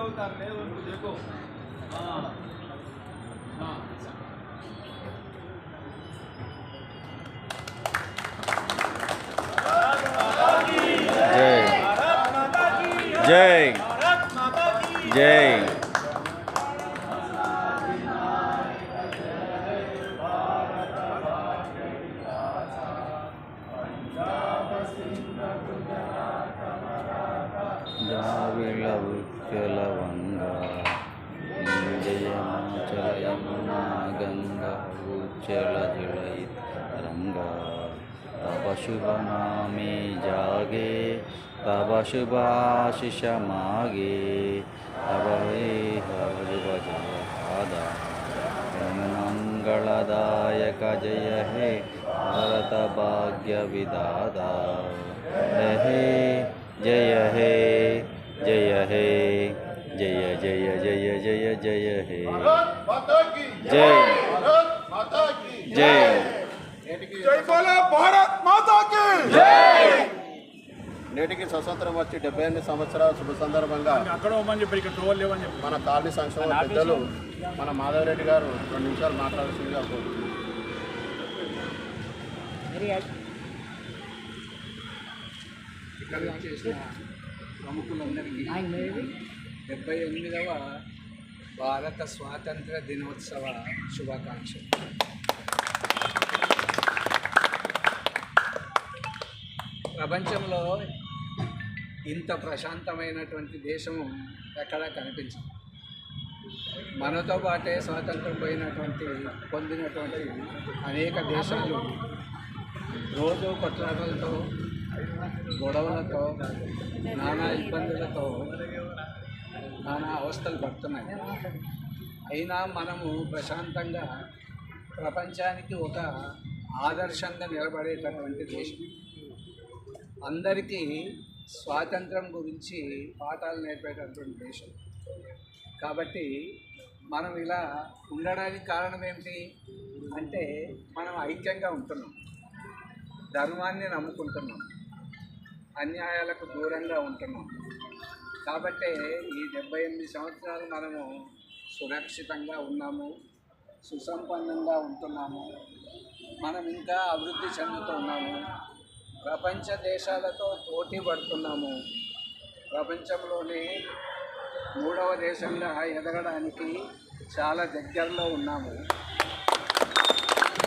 Photo उतारने उनको देखो। हाँ हाँ जय जय जाविलवुच्चलवंगा जयमाचलयमुना गंगा उच्चलजलैतरंगा तव शुभ नामे जागे तव शुभाशिष मागे तव हरिभजयपादा मंगलदायक जय हे भरत भाग्य विदाता हे जय हे जय हे जय जय जय जय जय हे जय जय जय बोलो भारत माता की जय। నేటికి స్వతంత్రం వచ్చి 78 సంవత్సరాల శుభ సందర్భంగా మన కాలనీ సంక్షేమ పెద్దలు మన మాధవరెడ్డి గారు 2 నిమిషాలు మాట్లాడాల్సిందిగా కోరుతున్నాను. ఇక్కడ చేసిన ప్రముఖులందరికీ 78వ భారత స్వాతంత్ర దినోత్సవ శుభాకాంక్షలు. ప్రపంచంలో ఇంత ప్రశాంతమైనటువంటి దేశము ఎక్కడా కనిపించదు. మనతో పాటే స్వాతంత్రం పొందినటువంటి అనేక దేశాలు రోజు కొట్లాటలతో గొడవలతో నానా ఇబ్బందులతో నానా అవస్థలు పడుతున్నాయి. అయినా మనము ప్రశాంతంగా ప్రపంచానికి ఒక ఆదర్శంగా నిలబడేటటువంటి దేశం. అందరికీ స్వాతంత్రం గురించి పాఠాలు నేర్పేటటువంటి దేశం. కాబట్టి మనం ఇలా ఉండడానికి కారణం ఏమిటి అంటే మనం ఐక్యంగా ఉంటున్నాం, ధర్మాన్ని నమ్ముకుంటున్నాం, అన్యాయాలకు దూరంగా ఉంటున్నాం. కాబట్టి ఈ 78 సంవత్సరాలు మనము సురక్షితంగా ఉన్నాము, సుసంపన్నంగా ఉంటున్నాము, మనం ఇంకా అభివృద్ధి చెందుతున్నాము, ప్రపంచ దేశాలతో పోటీ పడుతున్నాము, ప్రపంచంలోనే 3వ దేశంగా ఎదగడానికి చాలా దగ్గరలో ఉన్నాము.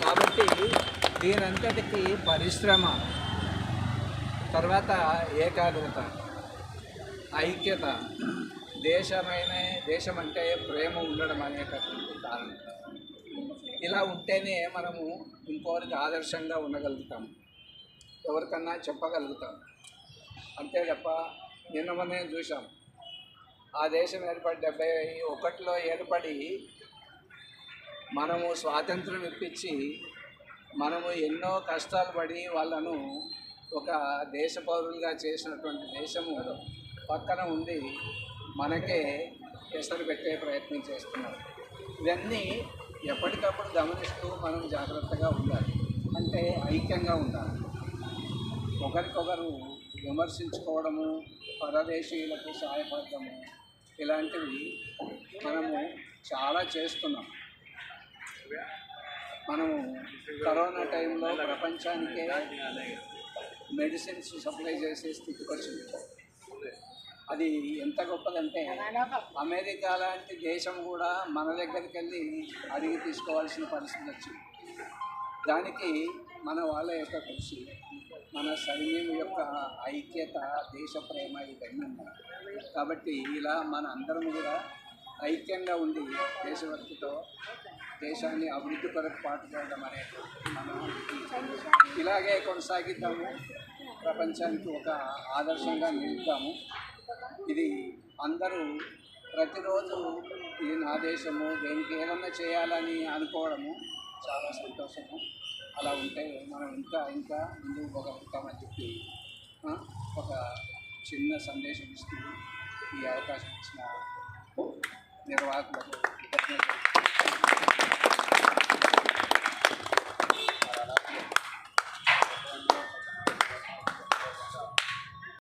కాబట్టి దీనంతటికీ పరిశ్రమ, తర్వాత ఏకాగ్రత, ఐక్యత, దేశం అంటే ప్రేమ ఉండడం అనేటటువంటి కారణం. ఇలా ఉంటేనే మనము ఇంకోరికి ఆదర్శంగా ఉండగలుగుతాము, ఎవరికన్నా చెప్పగలుగుతాం. అంతే తప్ప నిన్న మొన్నే చూసాం, ఆ దేశం ఏర్పడి 71లో ఏర్పడి మనము స్వాతంత్రం ఇప్పించి మనము ఎన్నో కష్టాలు పడి వాళ్ళను ఒక దేశ పౌరులుగా చేసినటువంటి దేశము పక్కన ఉండి మనకే ఎసరు పెట్టే ప్రయత్నం చేస్తున్నారు. ఇవన్నీ ఎప్పటికప్పుడు గమనిస్తూ మనం జాగ్రత్తగా ఉండాలి, అంటే ఐక్యంగా ఉండాలి. ఒకరికొకరు విమర్శించుకోవడము, పరదేశీయులకు సహాయపడటము, ఇలాంటివి మనము చాలా చేస్తున్నాం. మనము కరోనా టైంలో ప్రపంచానికే మెడిసిన్స్ సప్లై చేసే స్థితికి వచ్చింది. అది ఎంత గొప్పదంటే అమెరికా లాంటి దేశం కూడా మన దగ్గరికి వెళ్ళి అడిగి తీసుకోవాల్సిన పరిస్థితి వచ్చింది. దానికి మన వాళ్ళ యొక్క కృషి, మన సైన్యం యొక్క ఐక్యత, దేశ ప్రేమ ఇవన్నీ ఉన్నాయి. కాబట్టి ఇలా మన అందరం కూడా ఐక్యంగా ఉండి దేశభక్తితో దేశాన్ని అభివృద్ధి కొరకు పాటుపడడం అనేది మనం ఇలాగే కొనసాగిద్దాము, ప్రపంచానికి ఒక ఆదర్శంగా నిలుద్దాము. ఇది అందరూ ప్రతిరోజు ఇది నా దేశము, దేనికి ఏదన్నా చేయాలని అనుకోవడము చాలా సంతోషము. అలా ఉంటే మనం ఇంకా ముందుకు పోగలుగుతామని చెప్పి ఒక చిన్న సందేశం ఇస్తూ ఈ అవకాశం ఇచ్చిన నిర్వాహకులకు కృతజ్ఞతలు.